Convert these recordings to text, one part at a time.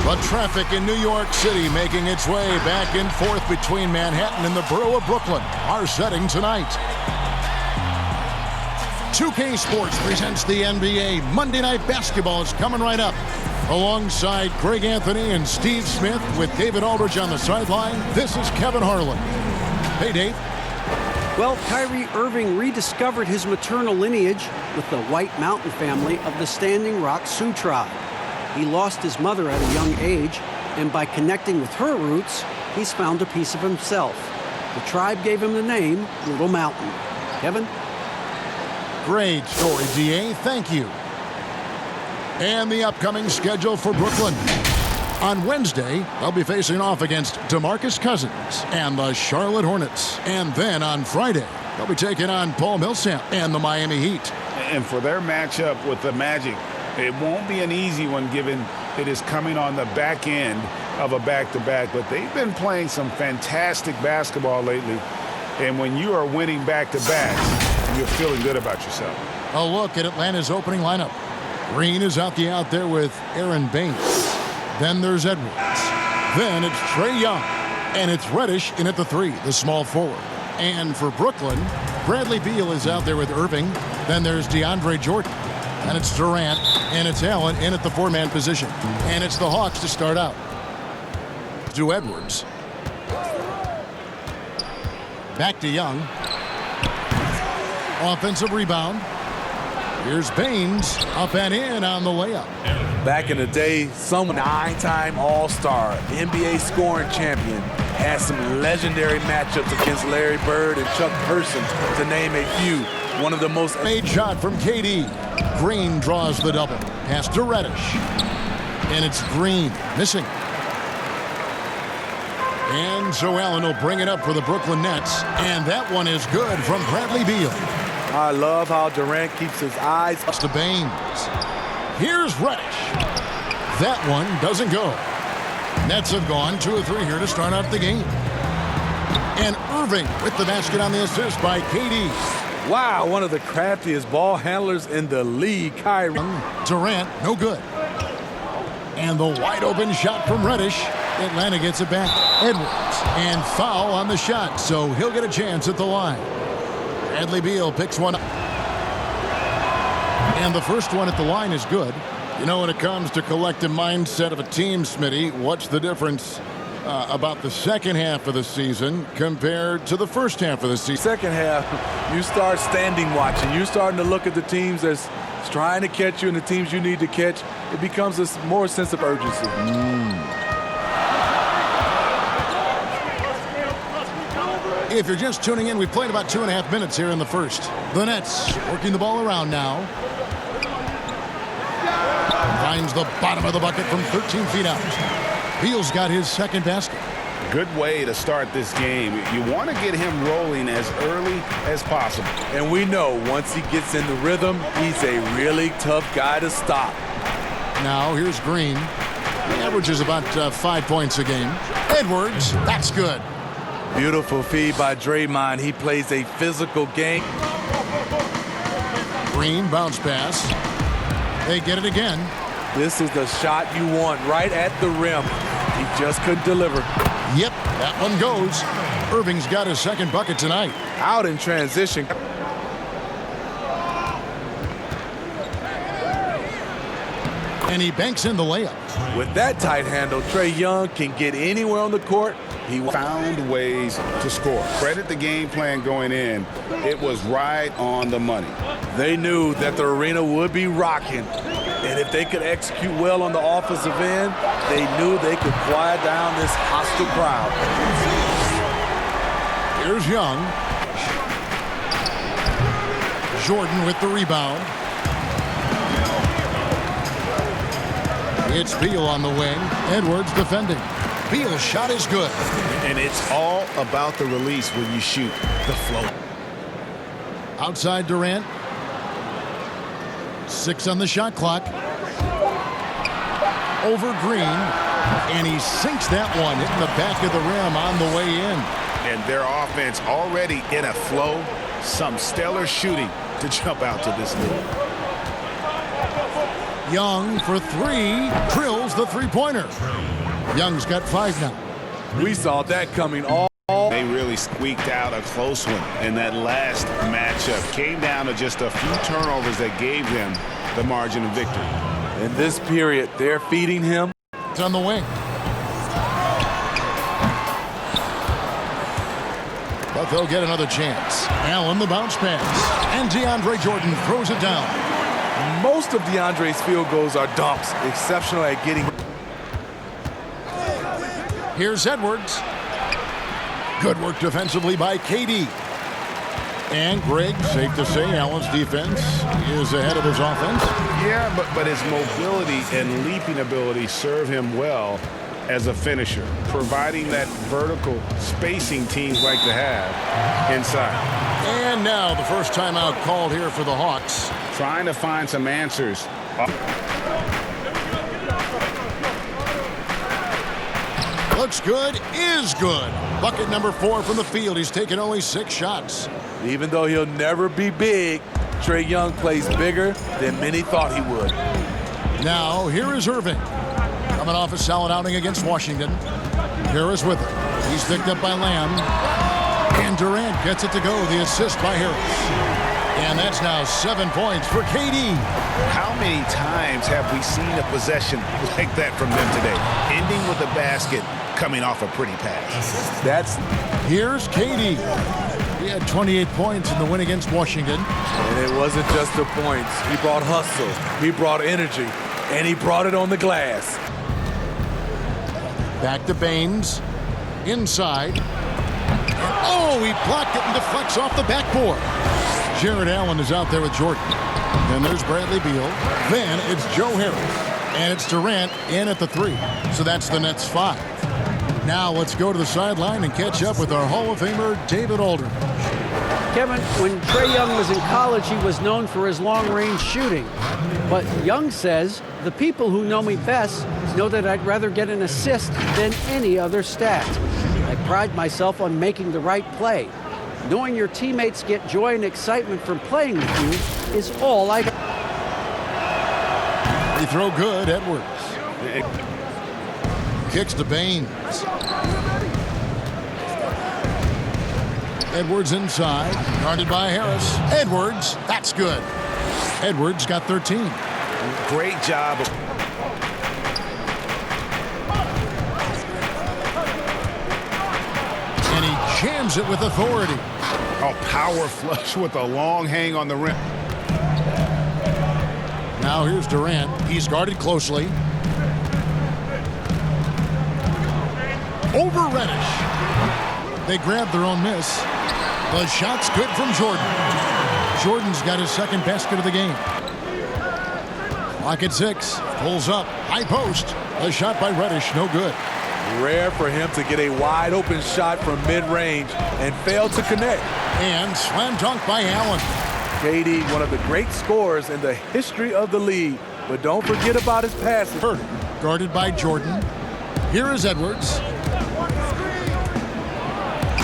The traffic in New York City making its way back and forth between Manhattan and the borough of Brooklyn. Our setting tonight. 2K Sports presents the NBA. Monday Night Basketball is coming right up. Alongside Greg Anthony and Steve Smith with David Aldridge on the sideline, this is Kevin Harlan. Hey, Dave. Well, Kyrie Irving rediscovered his maternal lineage with the White Mountain family of the Standing Rock Sioux tribe. He lost his mother at a young age, and by connecting with her roots, he's found a piece of himself. The tribe gave him the name Little Mountain. Kevin? Great story, DA. Thank you. And the upcoming schedule for Brooklyn. On Wednesday, they'll be facing off against DeMarcus Cousins and the Charlotte Hornets. And then on Friday, they'll be taking on Paul Millsap and the Miami Heat. And for their matchup with the Magic, it won't be an easy one given it is coming on the back end of a back-to-back. But they've been playing some fantastic basketball lately. And when you are winning back-to-backs, you're feeling good about yourself. A look at Atlanta's opening lineup. Green is out there with Aaron Baines. Then there's Edwards. Then it's Trae Young. And it's Reddish in at the 3, the small forward. And for Brooklyn, Bradley Beal is out there with Irving. Then there's DeAndre Jordan. And it's Durant. And it's Allen in at the 4-man position. And it's the Hawks to start out. To Edwards. Back to Young. Offensive rebound. Here's Baines up and in on the layup. Back in the day, some 9-time All-Star, NBA scoring champion, had some legendary matchups against Larry Bird and Chuck Person, to name a few. One of the most made shot from KD. Green draws the double. Pass to Reddish. And it's Green missing. And so Allen will bring it up for the Brooklyn Nets. And that one is good from Bradley Beal. I love how Durant keeps his eyes to Baines. Here's Reddish. That one doesn't go. Nets have gone 2 of 3 here to start out the game. And Irving with the basket on the assist by KD. Wow, one of the craftiest ball handlers in the league, Kyrie. Durant, no good. And the wide open shot from Reddish. Atlanta gets it back. Edwards. And foul on the shot, so he'll get a chance at the line. Bradley Beal picks one up. And the first one at the line is good. You know, when it comes to collective mindset of a team, Smitty, what's the difference about the second half of the season compared to the first half of the season? Second half, you start standing watching. You're starting to look at the teams that's trying to catch you and the teams you need to catch. It becomes a more sense of urgency. If you're just tuning in, we've played about 2.5 minutes here in the first. The Nets working the ball around now. Finds the bottom of the bucket from 13 feet out. Beal's got his second basket. Good way to start this game. You want to get him rolling as early as possible. And we know once he gets in the rhythm, he's a really tough guy to stop. Now here's Green. He averages about 5 points a game. Edwards, that's good. Beautiful feed by Draymond. He plays a physical game. Green bounce pass. They get it again. This is the shot you want right at the rim. He just couldn't deliver. Yep, that one goes. Irving's got his second bucket tonight. Out in transition. And he banks in the layup. With that tight handle, Trae Young can get anywhere on the court. He found ways to score. Credit the game plan going in. It was right on the money. They knew that the arena would be rocking. And if they could execute well on the offensive end, they knew they could quiet down this hostile crowd. Here's Young. Jordan with the rebound. It's Beal on the wing. Edwards defending. Beal's shot is good. And it's all about the release when you shoot the float. Outside Durant. 6 on the shot clock. Over Green. And he sinks that one hitting the back of the rim on the way in. And their offense already in a flow. Some stellar shooting to jump out to this lead. Young for three, drills the three-pointer. Young's got 5 now. We saw that coming all. They really squeaked out a close one in that last matchup. Came down to just a few turnovers that gave them the margin of victory. In this period, they're feeding him. It's on the wing. But they'll get another chance. Allen the bounce pass. And DeAndre Jordan throws it down. Most of DeAndre's field goals are dunks, exceptional at getting. Here's Edwards. Good work defensively by KD. And Greg, safe to say, Allen's defense is ahead of his offense. Yeah, but his mobility and leaping ability serve him well as a finisher, providing that vertical spacing teams like to have inside. And now the first timeout called here for the Hawks. Trying to find some answers. Looks good, is good. Bucket number 4 from the field. He's taken only 6 shots. Even though he'll never be big, Trae Young plays bigger than many thought he would. Now, here is Irving. Coming off a solid outing against Washington. Harris with it. He's picked up by Lamb. And Durant gets it to go. The assist by Harris. And that's now 7 points for KD. How many times have we seen a possession like that from them today? Ending with a basket, coming off a pretty pass. Here's KD. He had 28 points in the win against Washington. And it wasn't just the points. He brought hustle, he brought energy, and he brought it on the glass. Back to Baines. Inside. Oh, he blocked it and deflects off the backboard. Jared Allen is out there with Jordan. Then there's Bradley Beal. Then it's Joe Harris. And it's Durant in at the 3. So that's the Nets 5. Now let's go to the sideline and catch up with our Hall of Famer, David Aldridge. Kevin, when Trae Young was in college, he was known for his long-range shooting. But Young says, the people who know me best know that I'd rather get an assist than any other stat. I pride myself on making the right play. Knowing your teammates get joy and excitement from playing with you is all I got. They throw good, Edwards. Kicks to Baines. Edwards inside, guarded by Harris. Edwards, that's good. Edwards got 13. Great job. And he jams it with authority. A power flush with a long hang on the rim. Now here's Durant. He's guarded closely. Over Reddish. They grab their own miss. The shot's good from Jordan. Jordan's got his second basket of the game. Clock at 6. Pulls up. High post. A shot by Reddish. No good. Rare for him to get a wide open shot from mid-range and fail to connect. And slam dunk by Allen. KD, one of the great scorers in the history of the league. But don't forget about his passing. Guarded by Jordan. Here is Edwards.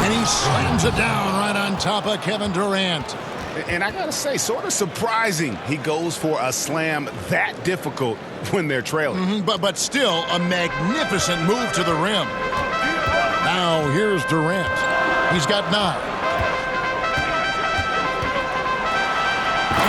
And he slams it down right on top of Kevin Durant. And I gotta say, sort of surprising he goes for a slam that difficult when they're trailing. But still a magnificent move to the rim. Now here's Durant. He's got 9.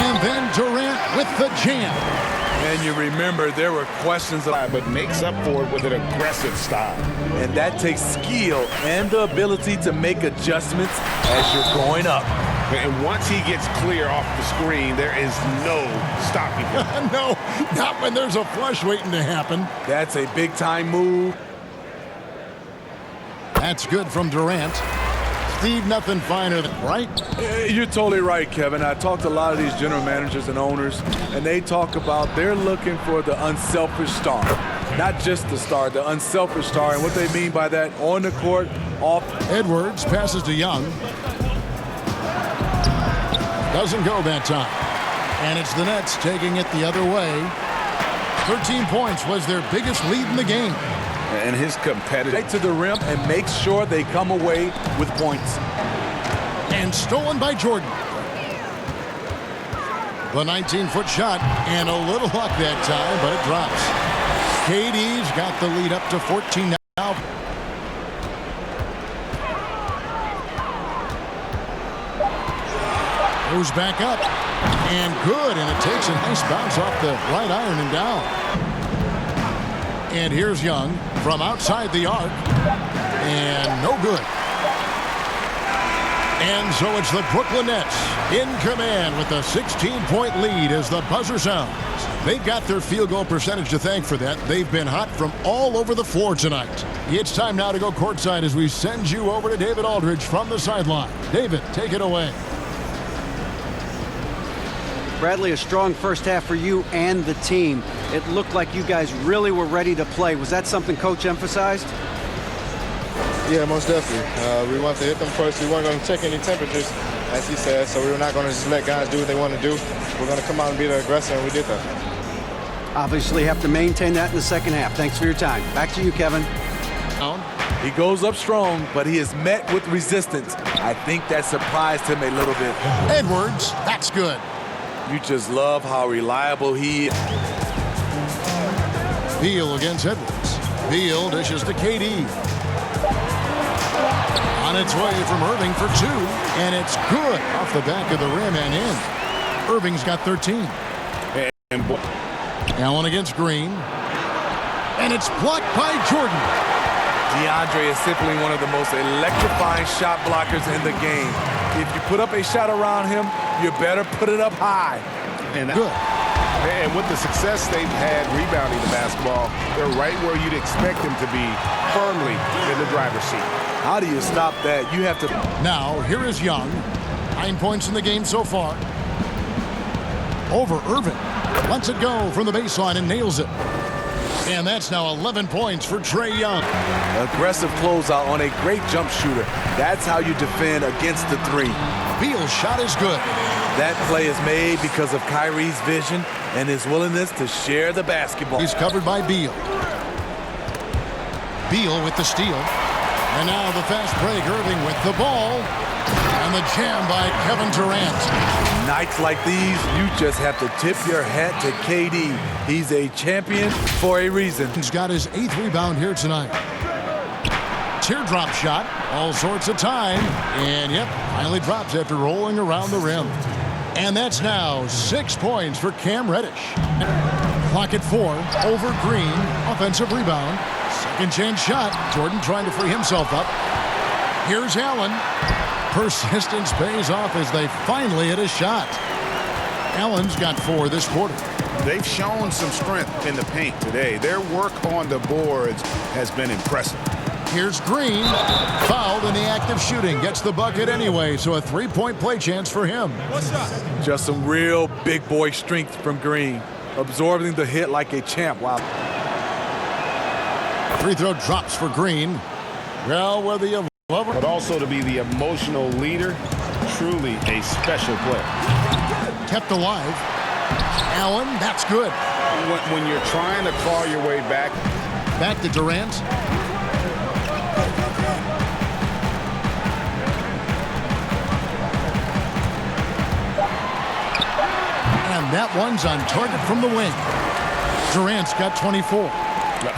And then Durant with the jam. And you remember there were questions about, But makes up for it with an aggressive style. and that takes skill and the ability to make adjustments as you're going up. And once he gets clear off the screen, there is no stopping him. No, not when there's a flush waiting to happen. That's a big-time move. That's good from Durant. Steve, nothing finer than, right? You're totally right, Kevin. I talked to a lot of these general managers and owners, and they talk about they're looking for the unselfish star. Not just the star, the unselfish star. And what they mean by that, on the court, off. Edwards passes to Young. Doesn't go that time. And it's the Nets taking it the other way. 13 points was their biggest lead in the game. And his competitive Right to the rim and make sure they come away with points. And stolen by Jordan. The 19-foot shot, and a little luck that time, but it drops. KD's got the lead up to 14 now. Goes back up, and good, and it takes a nice bounce off the right iron and down. And here's Young from outside the arc, and no good. And so it's the Brooklyn Nets in command with a 16-point lead as the buzzer sounds. They've got their field goal percentage to thank for that. They've been hot from all over the floor tonight. It's time now to go courtside as we send you over to David Aldridge from the sideline. David, take it away. Bradley, a strong first half for you and the team. It looked like you guys really were ready to play. Was that something Coach emphasized? Yeah, most definitely. We wanted to hit them first. We weren't going to check any temperatures, as he said, so we were not going to just let guys do what they want to do. We're going to come out and be the aggressor, and we did that. Obviously have to maintain that in the second half. Thanks for your time. Back to you, Kevin. He goes up strong, but he is met with resistance. I think that surprised him a little bit. Edwards, that's good. You just love how reliable he is. Beal against Edwards. Beal dishes to KD. On its way from Irving for two, and it's good off the back of the rim and in. Irving's got 13. Allen against Green, and it's blocked by Jordan. DeAndre is simply one of the most electrifying shot blockers in the game. If you put up a shot around him, you better put it up high. And Good. And with the success they've had rebounding the basketball, they're right where you'd expect them to be, firmly in the driver's seat. How do you stop that? You have to. Now, here is Young. 9 points in the game so far. Over Irving. Lets it go from the baseline and nails it. And that's now 11 points for Trae Young. Aggressive closeout on a great jump shooter. That's how you defend against the three. Beal's shot is good. That play is made because of Kyrie's vision and his willingness to share the basketball. He's covered by Beal. Beal with the steal. And now the fast break. Irving with the ball. And the jam by Kevin Durant. Nights like these, you just have to tip your hat to KD. He's a champion for a reason. He's got his 8th rebound here tonight. Teardrop shot. All sorts of time. And, yep, finally drops after rolling around the rim. And that's now 6 points for Cam Reddish. Clock at 4. Over Green. Offensive rebound. Second chance shot. Jordan trying to free himself up. Here's Allen. Persistence pays off as they finally hit a shot. Allen's got 4 this quarter. They've shown some strength in the paint today. Their work on the boards has been impressive. Here's Green. Fouled in the act of shooting. Gets the bucket anyway, so a 3-point play chance for him. Just some real big boy strength from Green. Absorbing the hit like a champ. Wow. Free throw drops for Green. Well, whether you love her, But also to be the emotional leader, truly a special player. kept alive. Allen, that's good. When you're trying to claw your way back. Back to Durant. And that one's on target from the wing. Durant's got 24.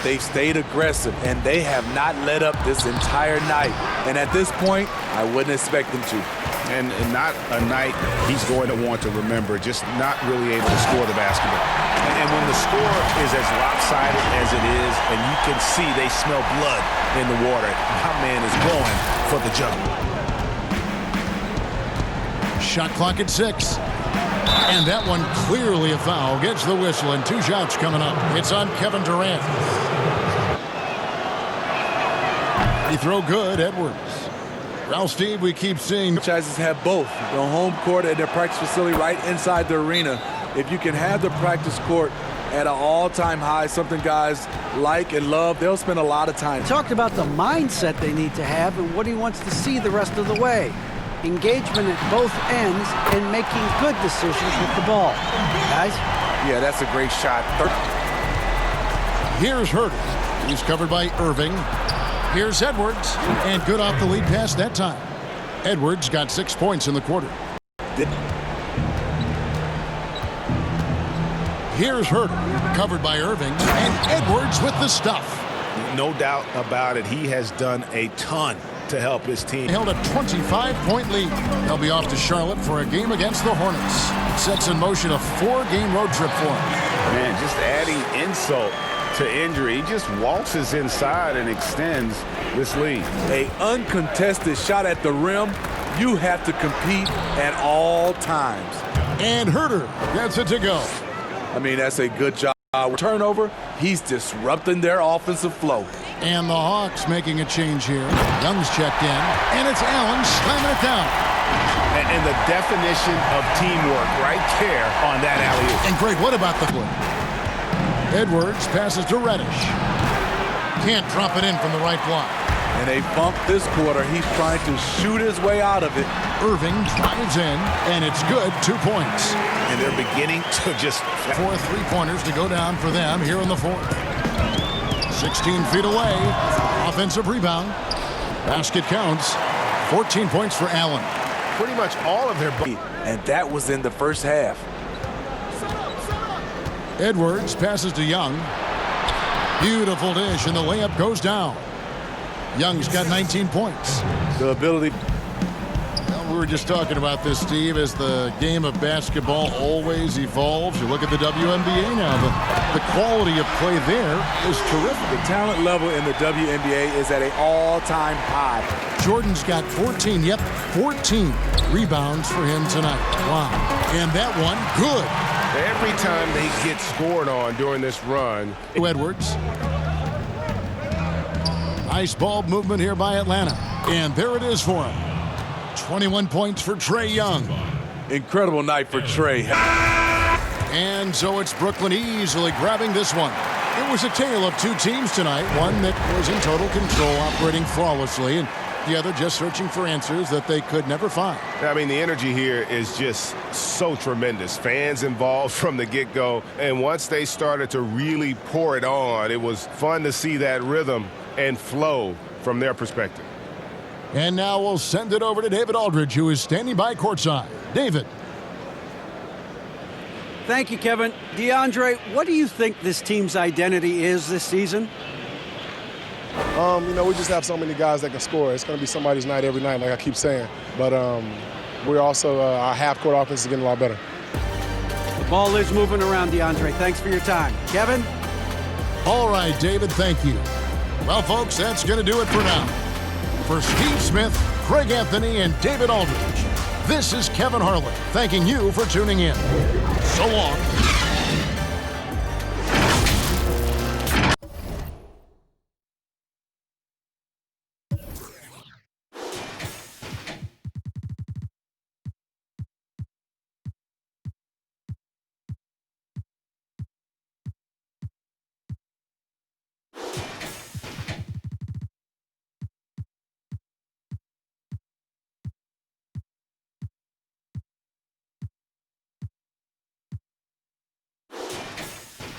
They've stayed aggressive, and they have not let up this entire night. And at this point, I wouldn't expect them to. And not a night he's going to want to remember, just not really able to score the basketball. And when the score is as lopsided as it is, and you can see they smell blood in the water, my man is going for the jump. Shot clock at 6. And that one clearly a foul. Gets the whistle, and 2 shots coming up. It's on Kevin Durant. He throw good, Edwards. Well, Steve, we keep seeing Franchises have both the home court and their practice facility right inside the arena. If you can have the practice court at an all-time high, something guys like and love, they'll spend a lot of time. Talked about the mindset they need to have and what he wants to see the rest of the way. Engagement at both ends and making good decisions with the ball. Guys? Yeah, that's a great shot. Here's Herter. He's covered by Irving. Here's Edwards. And good off the lead pass that time. Edwards got 6 points in the quarter. Here's Herter, covered by Irving, and Edwards with the stuff. No doubt about it. He has done a ton to help his team. Held a 25-point lead. They'll be off to Charlotte for a game against the Hornets. It sets in motion a 4-game road trip for him. Man, just adding insult to injury. He just waltzes inside and extends this lead. A uncontested shot at the rim. You have to compete at all times. And Herter gets it to go. I mean, that's a good job. Turnover, he's disrupting their offensive flow. And the Hawks making a change here. Young's checked in, and it's Allen slamming it down. And the definition of teamwork right there on that alley-oop. And Greg, what about the play? Edwards passes to Reddish. Can't drop it in from the right block. And they bump this quarter. He's trying to shoot his way out of it. Irving drives in, and it's good. 2 points. And they're beginning to just... 4 3-pointers to go down for them here in the fourth. 16 feet away. Offensive rebound. Basket counts. 14 points for Allen. Pretty much all of their... And that was in the first half. Edwards passes to Young. Beautiful dish, and the layup goes down. Young's got 19 points. The ability... Well, we were just talking about this, Steve, as the game of basketball always evolves. You look at the WNBA now. The quality of play there is terrific. The talent level in the WNBA is at an all-time high. Jordan's got 14 rebounds for him tonight. Wow. And that one, good. Every time they get scored on during this run. Edwards. Nice ball movement here by Atlanta. And there it is for him. 21 points for Trae Young. Incredible night for Trae. And so it's Brooklyn easily grabbing this one. It was a tale of two teams tonight. One that was in total control, operating flawlessly, and the other just searching for answers that they could never find. I mean, the energy here is just so tremendous. Fans involved from the get-go. And once they started to really pour it on, it was fun to see that rhythm and flow from their perspective. And now we'll send it over to David Aldridge, who is standing by courtside. David. Thank you, Kevin. DeAndre, what do you think this team's identity is this season? We just have so many guys that can score. It's going to be somebody's night every night, like I keep saying. But we're also, our half-court offense is getting a lot better. The ball is moving around, DeAndre. Thanks for your time. Kevin? All right, David, thank you. Well, folks, that's going to do it for now. For Steve Smith, Craig Anthony, and David Aldridge, this is Kevin Harlan thanking you for tuning in. So long.